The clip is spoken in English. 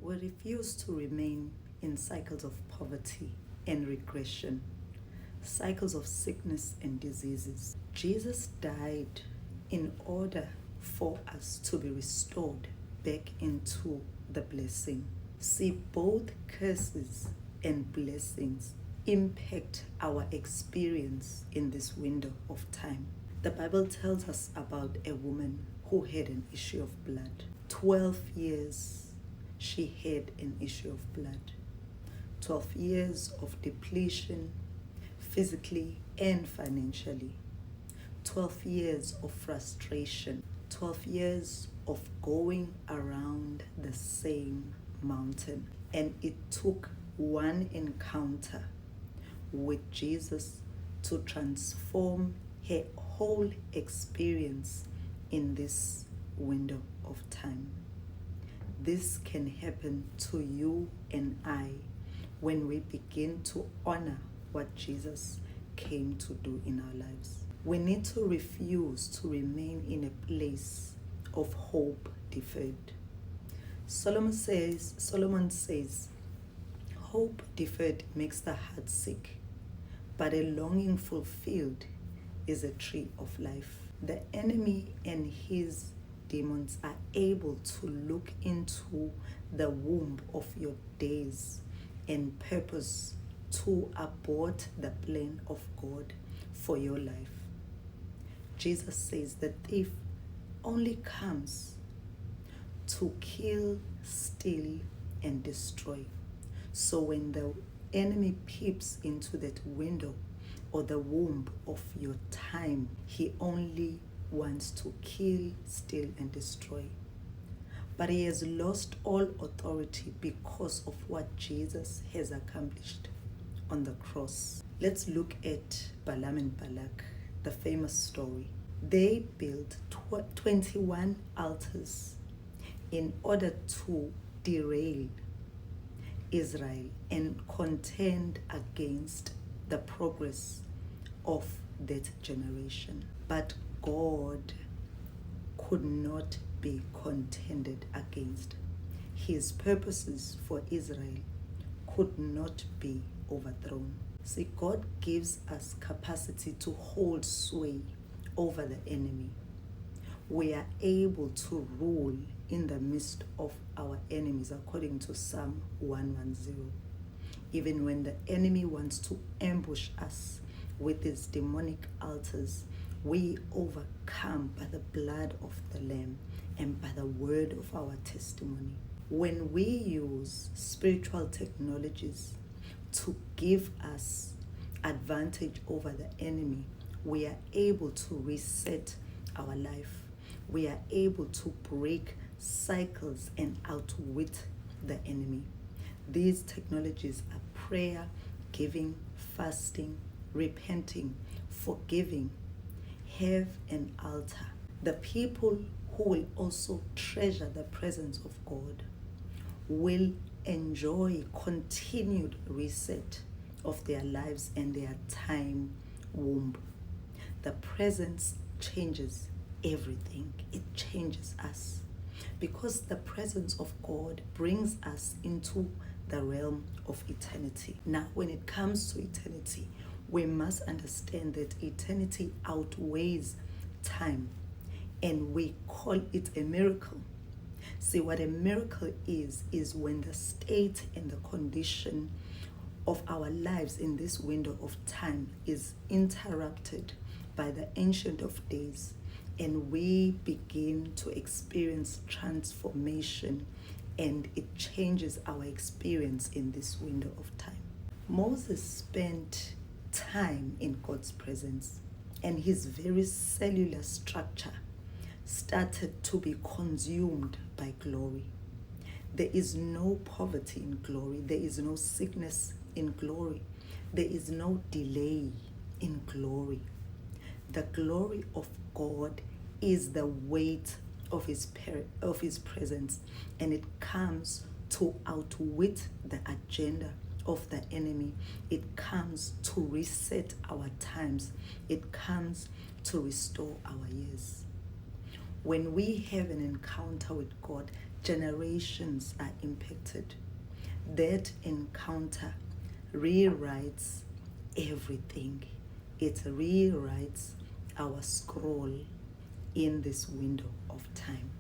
We refuse to remain in cycles of poverty and regression, cycles of sickness and diseases. Jesus died in order for us to be restored back into the blessing. See, both curses and blessings impact our experience in this window of time. The Bible tells us about a woman who had an issue of blood. 12 years she had an issue of blood. 12 years of depletion, physically and financially. 12 years of frustration. 12 years of going around the same mountain. And it took one encounter with Jesus to transform her whole experience in this window of time. This can happen to you and I when we begin to honor what Jesus came to do in our lives. We need to refuse to remain in a place of hope deferred. Solomon says, hope deferred makes the heart sick, but a longing fulfilled is a tree of life. The enemy and his demons are able to look into the womb of your days and purpose to abort the plan of God for your life. Jesus says the thief only comes to kill, steal, and destroy. So when the enemy peeps into that window or the womb of your time, he only wants to kill, steal, and destroy. But he has lost all authority because of what Jesus has accomplished on the cross. Let's look at Balaam and Balak, the famous story. They built 21 altars in order to derail Israel and contend against the progress of that generation. But God could not be contended against. His purposes for Israel could not be overthrown. See, God gives us capacity to hold sway over the enemy. We are able to rule in the midst of our enemies, according to Psalm 110. Even when the enemy wants to ambush us with his demonic altars, we overcome by the blood of the Lamb and by the word of our testimony. When we use spiritual technologies to give us advantage over the enemy, we are able to reset our life. We are able to break cycles and outwit the enemy. These technologies are prayer, giving, fasting, repenting, forgiving. Have an altar. The people who will also treasure the presence of God will enjoy continued reset of their lives and their time womb. The presence changes everything. It changes us, because the presence of God brings us into the realm of eternity. Now, when it comes to eternity, we must understand that eternity outweighs time, and we call it a miracle. See, what a miracle is when the state and the condition of our lives in this window of time is interrupted by the Ancient of Days, and we begin to experience transformation, and it changes our experience in this window of time. Moses spent time in God's presence, and his very cellular structure started to be consumed by glory. There is no poverty in glory. There is no sickness in glory. There is no delay in glory. The glory of God is the weight of his presence, and it comes to outwit the agenda of the enemy. It comes to reset our times. It comes to restore our years. When we have an encounter with God, generations are impacted. That encounter rewrites everything. It rewrites our scroll in this window of time.